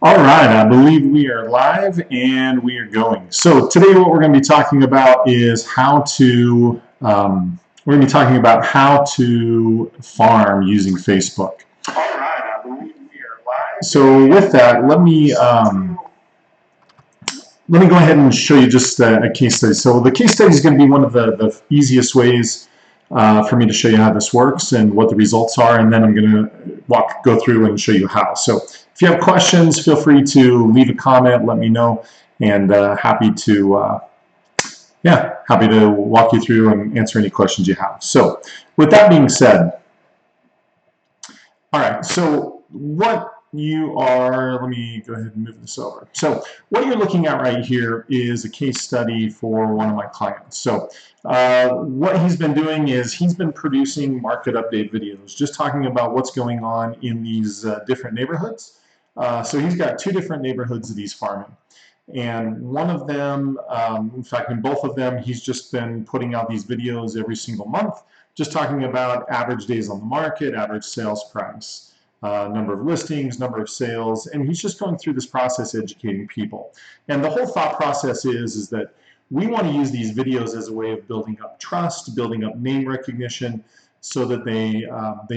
All right, I believe we are live and we are going. So today what we're going to be talking about is how to we're going to be talking about how to farm using Facebook. All right, I believe we are live. So with that, let me go ahead and show you just a case study. So the case study is going to be one of the easiest ways for me to show you how this works and what the results are, and then I'm going to go through and show you how. So if you have questions, feel free to leave a comment, let me know, and happy to walk you through and answer any questions you have. So with that being said, all right, so let me go ahead and move this over. So what you're looking at right here is a case study for one of my clients. So what he's been doing is he's been producing market update videos, just talking about what's going on in these different neighborhoods. So he's got two different neighborhoods that he's farming. And one of them, in fact, in both of them, he's just been putting out these videos every single month, just talking about average days on the market, average sales price, number of listings, number of sales, and he's just going through this process educating people. And the whole thought process is that we want to use these videos as a way of building up trust, building up name recognition, so that they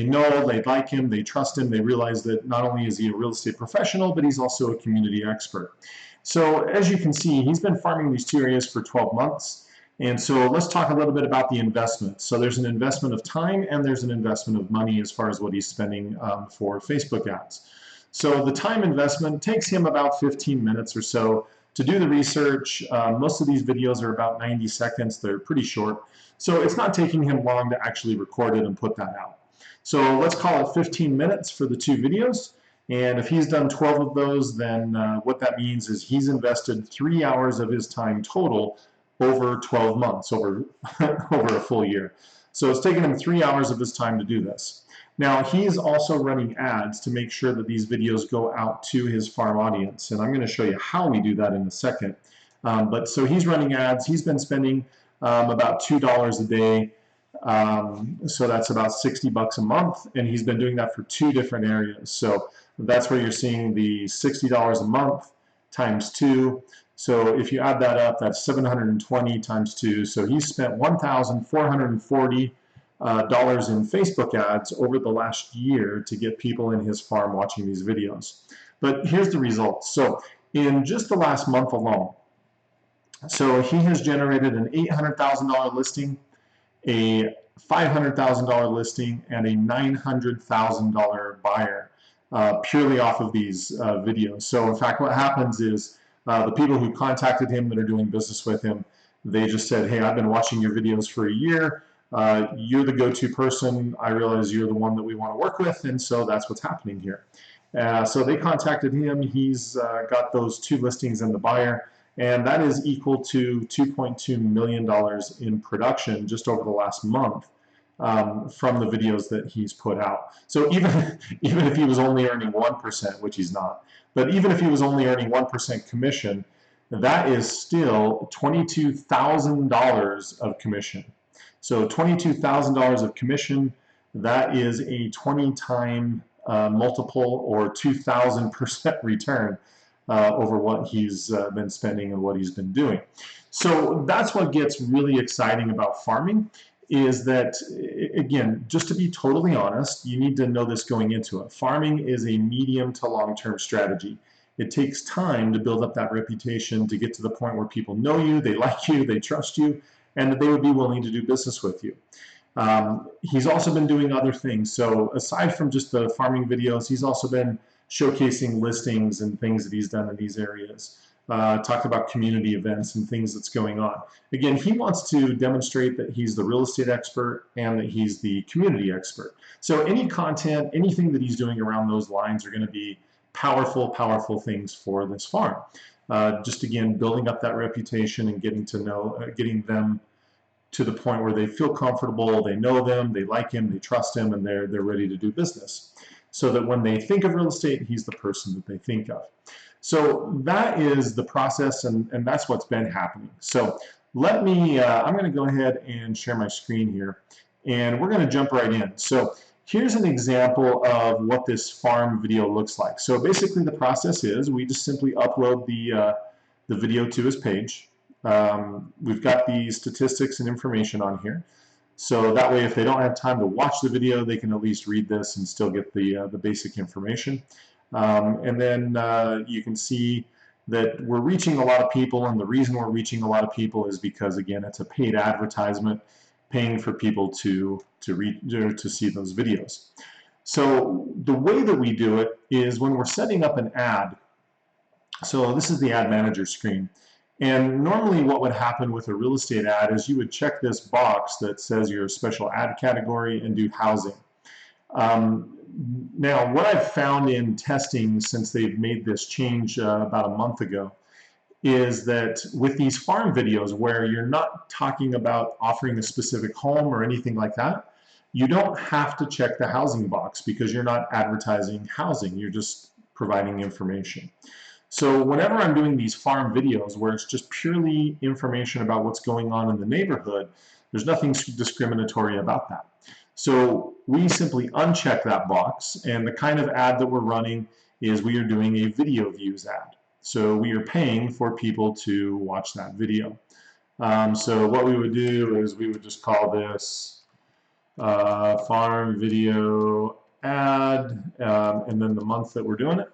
know, they like him, they trust him, they realize that not only is he a real estate professional, but he's also a community expert. So as you can see, he's been farming these two areas for 12 months. And so let's talk a little bit about the investment. So there's an investment of time and there's an investment of money as far as what he's spending for Facebook ads. So the time investment takes him about 15 minutes or so to do the research. Most of these videos are about 90 seconds. They're pretty short. So it's not taking him long to actually record it and put that out. So let's call it 15 minutes for the two videos. And if he's done 12 of those, then what that means is he's invested 3 hours of his time total over 12 months, over a full year. So it's taken him 3 hours of his time to do this. Now he's also running ads to make sure that these videos go out to his farm audience, and I'm going to show you how we do that in a second. But so he's running ads. He's been spending about $2 a day. So that's about 60 bucks a month, and he's been doing that for two different areas. So that's where you're seeing the $60 a month times 2. So if you add that up, that's 720 times 2. So he's spent $1,440 in Facebook ads over the last year to get people in his farm watching these videos. But here's the results. So in just the last month alone, so he has generated an $800,000 listing, a $500,000 listing, and a $900,000 buyer purely off of these videos. So in fact, what happens is the people who contacted him that are doing business with him, they just said, hey, I've been watching your videos for a year. You're the go-to person. I realize you're the one that we want to work with, and so that's what's happening here. So they contacted him. He's got those two listings and the buyer, and that is equal to $2.2 million in production just over the last month from the videos that he's put out. So even if he was only earning 1%, which he's not, but even if he was only earning 1% commission, that is still $22,000 of commission. So $22,000 of commission, that is a 20-time multiple or 2,000% return over what he's been spending and what he's been doing. So that's what gets really exciting about farming, is that, again, just to be totally honest, you need to know this going into it. Farming is a medium to long-term strategy. It takes time to build up that reputation, to get to the point where people know you, they like you, they trust you, and that they would be willing to do business with you. He's also been doing other things. So aside from just the farming videos, he's also been showcasing listings and things that he's done in these areas. Talked about community events and things that's going on. Again, he wants to demonstrate that he's the real estate expert and that he's the community expert. So any content, anything that he's doing around those lines are going to be powerful, powerful things for this farm. Just again, building up that reputation and getting them to the point where they feel comfortable, they know them, they like him, they trust him, and they're ready to do business. So that when they think of real estate, he's the person that they think of. So that is the process, and that's what's been happening. So let me, I'm going to go ahead and share my screen here, and we're going to jump right in. So Here's an example of what this farm video looks like. So basically the process is we just simply upload the video to his page. We've got the statistics and information on here. So that way if they don't have time to watch the video, they can at least read this and still get the basic information. And then you can see that we're reaching a lot of people, and the reason we're reaching a lot of people is because, again, it's a paid advertisement, paying for people to read or to see those videos. So the way that we do it is when we're setting up an ad. So this is the ad manager screen. And normally what would happen with a real estate ad is you would check this box that says your special ad category and do housing. Now, what I've found in testing since they've made this change about a month ago is that with these farm videos where you're not talking about offering a specific home or anything like that, you don't have to check the housing box because you're not advertising housing, you're just providing information. So whenever I'm doing these farm videos where it's just purely information about what's going on in the neighborhood, there's nothing discriminatory about that. So we simply uncheck that box, and the kind of ad that we're running is we are doing a video views ad. So we are paying for people to watch that video. So what we would do is we would just call this farm video ad, and then the month that we're doing it.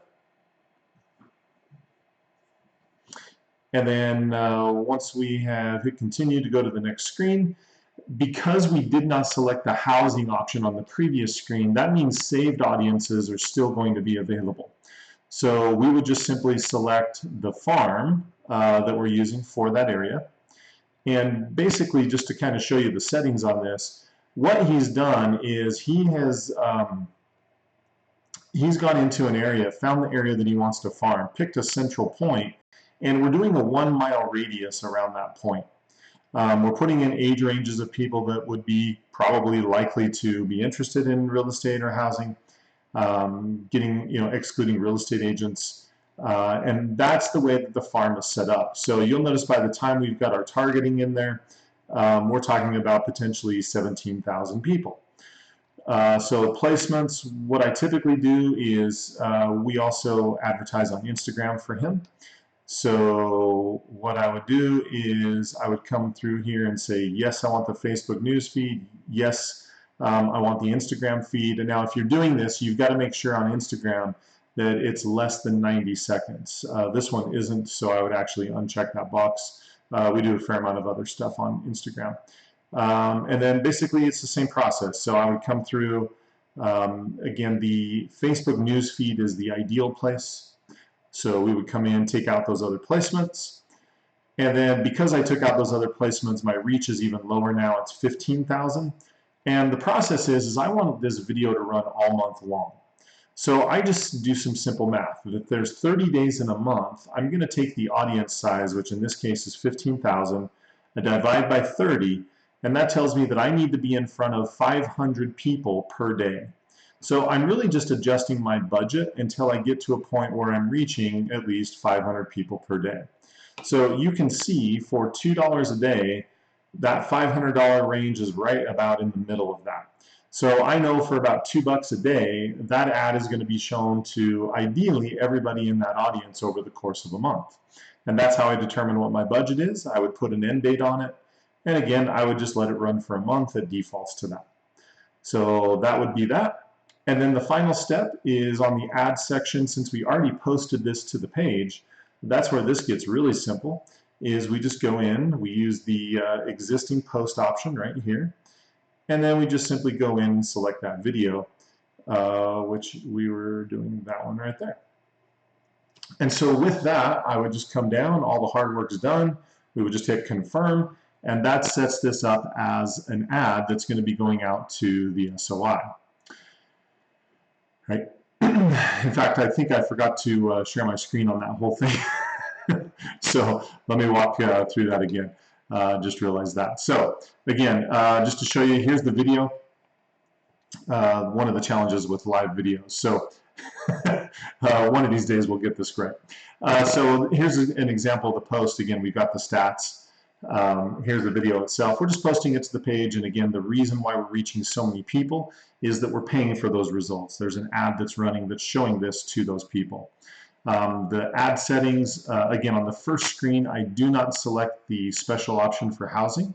And then once we have hit continue to go to the next screen, because we did not select the housing option on the previous screen, that means saved audiences are still going to be available. So we would just simply select the farm that we're using for that area. And basically, just to kind of show you the settings on this, what he's done is he's gone into an area, found the area that he wants to farm, picked a central point, and we're doing a 1 mile radius around that point. We're putting in age ranges of people that would be probably likely to be interested in real estate or housing, excluding real estate agents, and that's the way that the farm is set up. So you'll notice by the time we've got our targeting in there, we're talking about potentially 17,000 people. So placements, what I typically do is we also advertise on Instagram for him. So what I would do is I would come through here and say, yes, I want the Facebook news feed. Yes, I want the Instagram feed. And now if you're doing this, you've got to make sure on Instagram that it's less than 90 seconds. This one isn't, so I would actually uncheck that box. We do a fair amount of other stuff on Instagram. And then basically it's the same process. So I would come through, again, the Facebook news feed is the ideal place. So we would come in, take out those other placements, and then because I took out those other placements, my reach is even lower now. It's 15,000. And the process is I want this video to run all month long. So I just do some simple math. If there's 30 days in a month, I'm going to take the audience size, which in this case is 15,000, and divide by 30, and that tells me that I need to be in front of 500 people per day. So I'm really just adjusting my budget until I get to a point where I'm reaching at least 500 people per day. So you can see for $2 a day, that $500 range is right about in the middle of that. So I know for about $2 a day, that ad is going to be shown to ideally everybody in that audience over the course of a month. And that's how I determine what my budget is. I would put an end date on it. And again, I would just let it run for a month. It defaults to that. So that would be that. And then the final step is on the ad section. Since we already posted this to the page, that's where this gets really simple, is we just go in, we use the existing post option right here, and then we just simply go in and select that video, which we were doing that one right there. And so with that, I would just come down, all the hard work's done, we would just hit confirm, and that sets this up as an ad that's going to be going out to the SOI. Right. In fact, I think I forgot to share my screen on that whole thing. So let me walk through that again. Just realized that. So again, just to show you, here's the video. One of the challenges with live videos. So one of these days we'll get this right. So here's an example of the post. Again, we've got the stats. Here's the video itself. We're just posting it to the page, and again, the reason why we're reaching so many people is that we're paying for those results. There's an ad that's running that's showing this to those people. The ad settings, again, on the first screen, I do not select the special option for housing.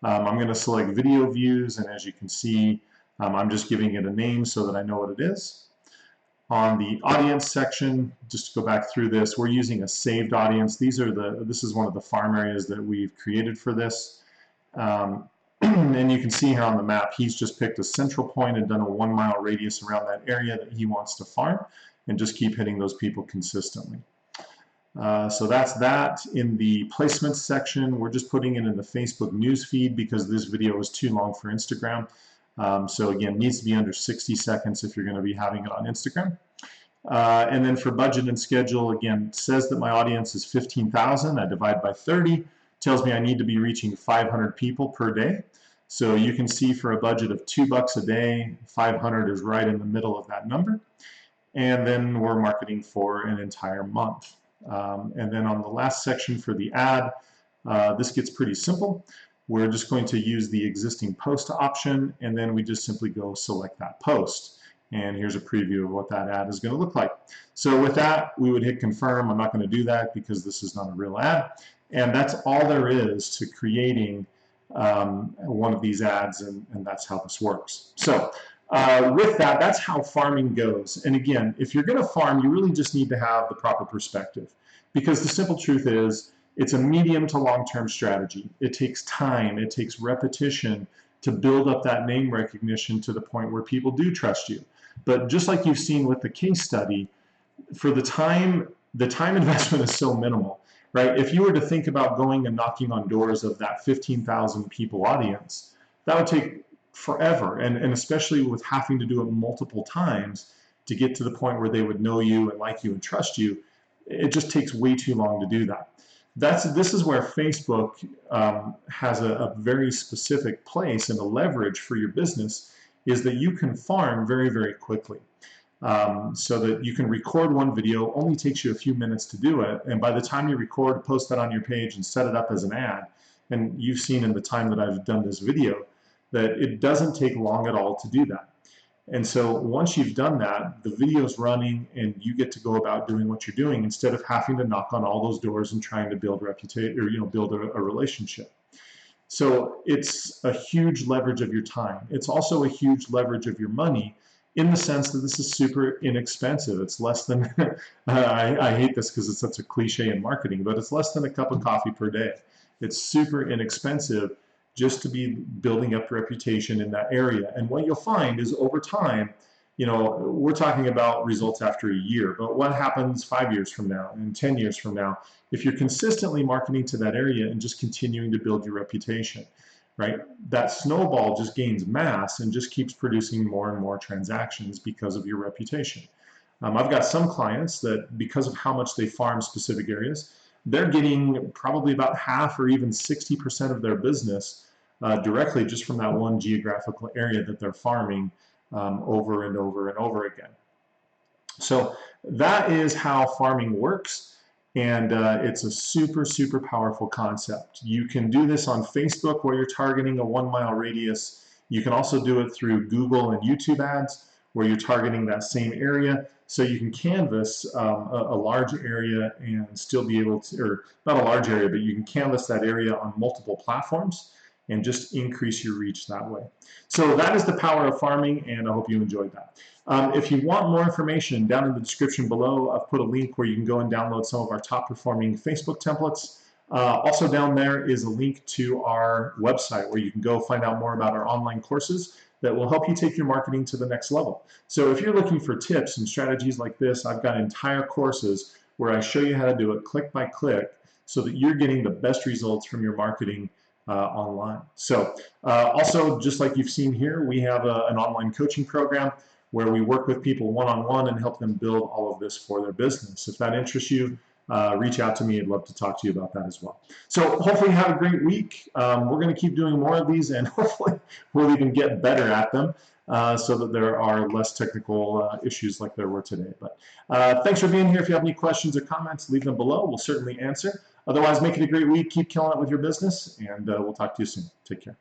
I'm going to select video views, and as you can see, I'm just giving it a name so that I know what it is. On the audience section, just to go back through this, we're using a saved audience. This is one of the farm areas that we've created for this. And you can see here on the map, he's just picked a central point and done a 1 mile radius around that area that he wants to farm and just keep hitting those people consistently. So that's that. In the placements section, we're just putting it in the Facebook news feed because this video is too long for Instagram. So again, it needs to be under 60 seconds if you're going to be having it on Instagram. And then for budget and schedule, again, it says that my audience is 15,000. I divide by 30. Tells me I need to be reaching 500 people per day. So you can see for a budget of $2 a day, 500 is right in the middle of that number. And then we're marketing for an entire month. And then on the last section for the ad, this gets pretty simple. We're just going to use the existing post option, and then we just simply go select that post. And here's a preview of what that ad is going to look like. So with that, we would hit confirm. I'm not going to do that because this is not a real ad. And that's all there is to creating one of these ads, and that's how this works. So with that, that's how farming goes. And again, if you're going to farm, you really just need to have the proper perspective, because the simple truth is it's a medium to long-term strategy. It takes time, it takes repetition to build up that name recognition to the point where people do trust you. But just like you've seen with the case study, for the time investment is so minimal, right? If you were to think about going and knocking on doors of that 15,000 people audience, that would take forever, and especially with having to do it multiple times to get to the point where they would know you and like you and trust you, it just takes way too long to do that. This is where Facebook has a very specific place and a leverage for your business, is that you can farm very, very quickly. So that you can record one video, only takes you a few minutes to do it, and by the time you record, post that on your page and set it up as an ad, and you've seen in the time that I've done this video that it doesn't take long at all to do that. And so once you've done that, the video's running and you get to go about doing what you're doing instead of having to knock on all those doors and trying to build reputation, or build a relationship. So it's a huge leverage of your time. It's also a huge leverage of your money, in the sense that this is super inexpensive. It's less than, I hate this because it's such a cliche in marketing, but it's less than a cup of coffee per day. It's super inexpensive just to be building up reputation in that area. And what you'll find is over time, we're talking about results after a year, but what happens 5 years from now and 10 years from now, if you're consistently marketing to that area and just continuing to build your reputation, right? That snowball just gains mass and just keeps producing more and more transactions because of your reputation. I've got some clients that, because of how much they farm specific areas, they're getting probably about half or even 60% of their business directly just from that one geographical area that they're farming over and over and over again. So that is how farming works, and it's a super, super powerful concept. You can do this on Facebook where you're targeting a 1 mile radius. You can also do it through Google and YouTube ads where you're targeting that same area. So you can canvas a large area and still be able to, or not a large area, but you can canvas that area on multiple platforms and just increase your reach that way. So that is the power of farming, and I hope you enjoyed that. If you want more information, down in the description below, I've put a link where you can go and download some of our top performing Facebook templates. Also down there is a link to our website where you can go find out more about our online courses that will help you take your marketing to the next level. So if you're looking for tips and strategies like this, I've got entire courses where I show you how to do it click by click so that you're getting the best results from your marketing online. So also, just like you've seen here, we have an online coaching program where we work with people one-on-one and help them build all of this for their business. If that interests you, reach out to me. I'd love to talk to you about that as well. So hopefully you have a great week. We're going to keep doing more of these, and hopefully we'll even get better at them so that there are less technical issues like there were today. But thanks for being here. If you have any questions or comments, leave them below. We'll certainly answer. Otherwise, make it a great week. Keep killing it with your business, and we'll talk to you soon. Take care.